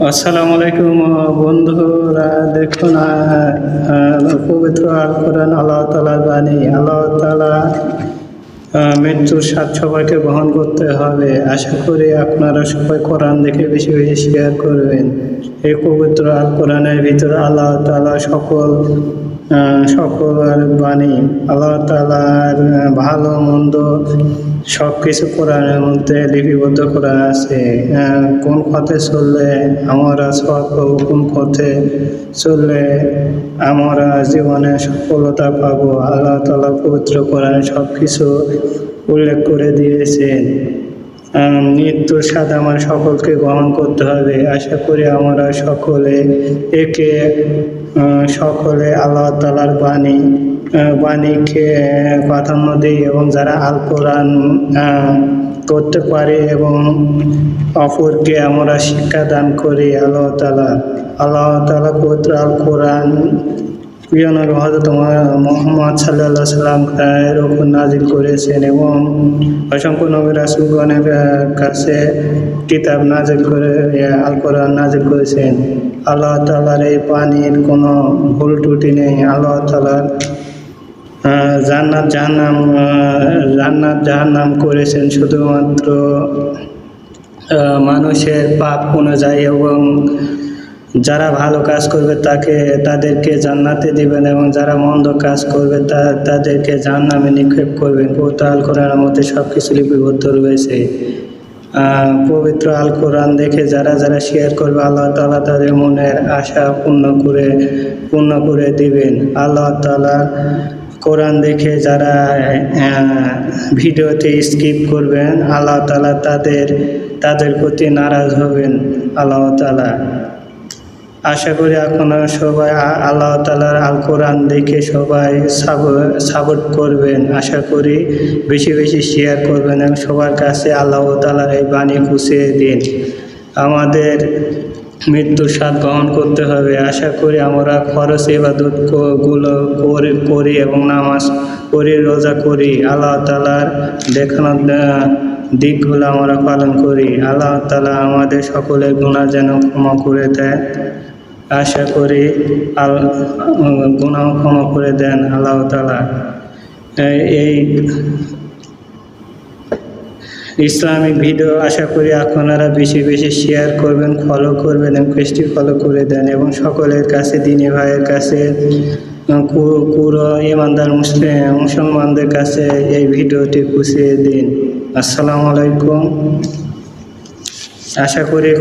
আসসালামু আলাইকুম বন্ধুরা, দেখুন পবিত্র আল কোরআন আল্লাহ তাআলার বাণী। আল্লাহ তাআলা মৃত্যুর স্বাদ সবাইকে গ্রহণ করতে হবে। আশা করি আপনারা সবাই কোরআন দেখে বেশি বেশি শেয়ার করবেন। এই পবিত্র আল কোরআনের ভিতরে আল্লাহ তাআলা সকল বাণী, আল্লাহ তাআলার ভালো মন্দ সব কিছু কোরআনের মধ্যে লিপিবদ্ধ করা আছে। কোন পথে চললে আমরা সফল পাবো, কোন পথে চললে আমরা জীবনে সফলতা পাবো, আল্লাহ তাআলা পবিত্র কোরআনে সব কিছু উল্লেখ করে দিয়েছেন। মৃত্যুর স্বাদ আমার সকলকে গ্রহণ করতে হবে। আশা করি আমরা সকলে আল্লাহ তাআলার বাণীকে প্রাধান্য দিই এবং যারা আল কোরআন করতে পারে এবং অপরকে আমরা শিক্ষা দান করি। আল্লাহ তাআলা পবিত্র আল কোরআন প্রিয় নবী হযরত মুহাম্মদ সাল্লাল্লাহু আলাইহি সাল্লামের উপর নাজিল করেছেন এবং অসংখ্য নবী রাসূলগণের কাছে কিতাব নাজিল করে আল কোরআন নাজিল করেছেন। আল্লাহ তাআলার এই বাণীর কোনো ভুল ত্রুটি নেই। আল্লাহ তাআলা জান্নাত জাহান্নাম করেছেন শুধুমাত্র মানুষের পাপ অনুযায়ী, এবং যারা ভালো কাজ করবে তাদেরকে জান্নাতে দিবেন এবং যারা মন্দ কাজ করবে তাদেরকে জাহান্নামে নিক্ষেপ করবেন। পবিত্র আল কোরআনের মধ্যে সব কিছু লিপিবদ্ধ রয়েছে। পবিত্র আল কোরআন দেখে যারা শেয়ার করবে আল্লাহ তাআলা তাদের মনের আশা পূর্ণ করে দিবেন। আল্লাহ তাআলা কোরআন দেখে যারা ভিডিওতে স্কিপ করবেন আল্লাহ তাআলা তাদের প্রতি নারাজ হবেন আল্লাহ তাআলা। আশা করি আপনারা সবাই আল্লাহ তাআলার আল কোরআন দেখে সবাই সাপোর্ট করবেন। আশা করি বেশি বেশি শেয়ার করবেন এবং সবার কাছে আল্লাহ তাআলার এই বাণী পৌঁছে দিন। আমাদের মৃত্যুর স্বাদ গ্রহণ করতে হবে। আশা করি আমরা ফরজ ইবাদতগুলো করি এবং নামাজ পড়ি, রোজা করি, আল্লাহ তাআলার দেখানো দিকগুলো আমরা পালন করি। আল্লাহ তাআলা আমাদের সকলের গুনাহ যেন ক্ষমা করে দেন। আশা করি গুনাহ ক্ষমা করে দেন আল্লাহ তাআলা। এই ইসলামিক ভিডিও আশা করি আপনারা বেশি বেশি শেয়ার করবেন, ফলো করবেন এবং পেজটি ফলো করে দেন এবং সকলের কাছে দ্বীনি ভাইয়ের কাছে পুরো ইমানদার মুসলমানদের কাছে এই ভিডিওটি পৌঁছে দিন। আসসালামু আলাইকুম। আশা করি